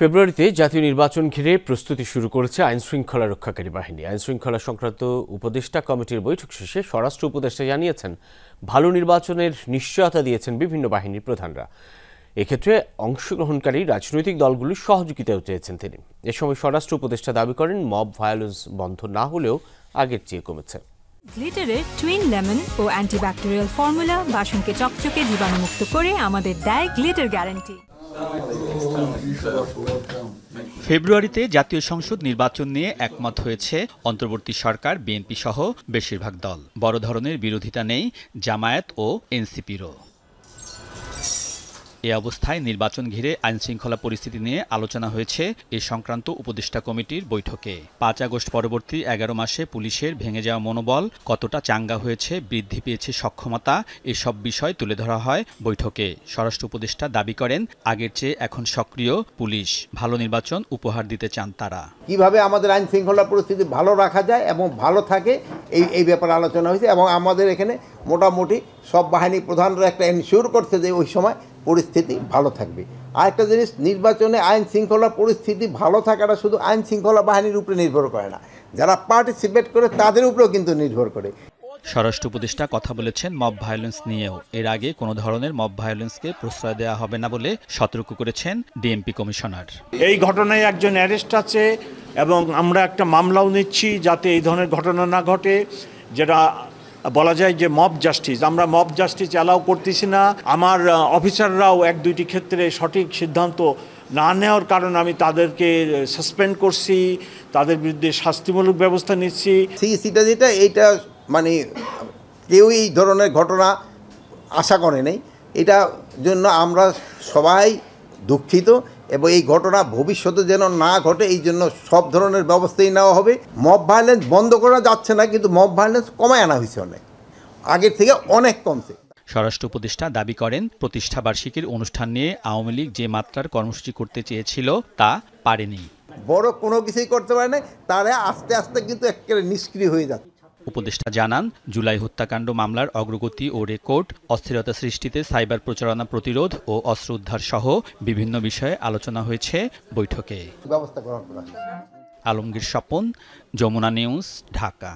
ফেব্রুয়ারিতে জাতীয় নির্বাচন ঘিরে প্রস্তুতি শুরু করেছে আইনশৃঙ্খলা রক্ষাকারী বাহিনী। আইনশৃঙ্খলা সংক্রান্ত উপদেষ্টা কমিটির বৈঠক শেষে স্বরাষ্ট্র উপদেষ্টা জানিয়েছেন, ভালো নির্বাচনের নিশ্চয়তা দিয়েছেন বিভিন্ন বাহিনীর প্রধানরা। এক্ষেত্রে অংশগ্রহণকারী রাজনৈতিক দলগুলির সহযোগিতাও চেয়েছেন তিনি। এ সময় স্বরাষ্ট্র উপদেষ্টা দাবি করেন, মব ভায়োলেন্স বন্ধ না হলেও আগের চেয়ে কমেছে। গ্লিটারের টুইন লেমন ও অ্যান্টিব্যাকটেরিয়াল ফর্মুলা বাসনকে চকচকে জীবাণুমুক্ত করে আমাদের দেয় গ্লিটার গ্যারান্টি। ফেব্রুয়ারিতে জাতীয় সংসদ নির্বাচন নিয়ে একমত হয়েছে অন্তর্বর্তী সরকার, বিএনপি সহ বেশিরভাগ দল। বড় ধরনের বিরোধিতা নেই জামায়াত ও এনসিপিরও। এ অবস্থায় নির্বাচন ঘিরে আইনশৃঙ্খলা পরিস্থিতি নিয়ে আলোচনা হয়েছে এ সংক্রান্ত উপদেষ্টা কমিটির বৈঠকে। ৫ আগস্ট পরবর্তী ১১ মাসে পুলিশের ভেঙে যাওয়া মনোবল কতটা চাঙ্গা হয়েছে, বৃদ্ধি পেয়েছে সক্ষমতা, এসব বিষয় তুলে ধরা হয় বৈঠকে। স্বরাষ্ট্র উপদেষ্টা দাবি করেন, আগের চেয়ে এখন সক্রিয় পুলিশ। ভালো নির্বাচন উপহার দিতে চান তারা। কিভাবে আমাদের আইন শৃঙ্খলা পরিস্থিতি ভালো রাখা যায় এবং ভালো থাকে এই ব্যাপারে আলোচনা হয়েছে এবং আমাদের এখানে মোটামুটি সব বাহিনী প্রধানরা একটা এনশিওর করছে যে ওই সময় পরিস্থিতি ভালো থাকবে। আরেকটা জিনিস, নির্বাচনে আইন শৃঙ্খলা পরিস্থিতি ভালো থাকাটা শুধু আইন শৃঙ্খলা বাহিনীর উপরে নির্ভর করে না, যারা পার্টিসিপেট করে তাদের উপরেও কিন্তু নির্ভর করে। স্বরাষ্ট্র উপদেষ্টা কথা বলেছেন মব ভায়োলেন্স নিয়েও। এর আগে কোনো ধরনের মব ভায়োলেন্সকে প্রশ্রয় দেওয়া হবে না বলে সতর্ক করেছেন ডিএমপি কমিশনার। এই ঘটনায় একজন অ্যারেস্ট আছে এবং আমরা একটা মামলাও নিচ্ছি যাতে এই ধরনের ঘটনা না ঘটে, যেটা বলা যায় যে মব জাস্টিস। আমরা মব জাস্টিস অ্যালাউ করতেছি না। আমার অফিসাররাও ১-২টি ক্ষেত্রে সঠিক সিদ্ধান্ত না নেওয়ার কারণে আমি তাদেরকে সাসপেন্ড করছি, তাদের বিরুদ্ধে শাস্তিমূলক ব্যবস্থা নিচ্ছি। সিটা যেটা এইটা মানে কেউ এই ধরনের ঘটনা আশা করে নেই, এটা জন্য আমরা সবাই দুঃখিত এবং এই ঘটনা ভবিষ্যতে যেন না ঘটে এই জন্য সব ধরনের ব্যবস্থাই নেওয়া হবে। মব ভায়োলেন্স বন্ধ করা যাচ্ছে না, কিন্তু মব ভায়োলেন্স কমায় আনা হয়েছে, অনেক আগের থেকে অনেক কমছে। স্বরাষ্ট্র উপদেষ্টা দাবি করেন, প্রতিষ্ঠাবার্ষিকীর অনুষ্ঠান নিয়ে আওয়ামী লীগ যে মাত্রার কর্মসূচি করতে চেয়েছিল তা পারেনি। বড় কোনো কিছুই করতে পারে না, তারা আস্তে আস্তে কিন্তু একেবারে নিষ্ক্রিয় হয়ে যাচ্ছে। উপদেষ্টা জানান, জুলাই হত্যাকাণ্ড মামলার অগ্রগতি ও রেকর্ড, অস্থিরতা সৃষ্টিতে সাইবার প্রচারণা প্রতিরোধ ও অস্ত্র উদ্ধার সহ বিভিন্ন বিষয়ে আলোচনা হয়েছে বৈঠকে। ব্যবস্থা গ্রহণ করা। আলমগীর স্বপন, যমুনা নিউজ, ঢাকা।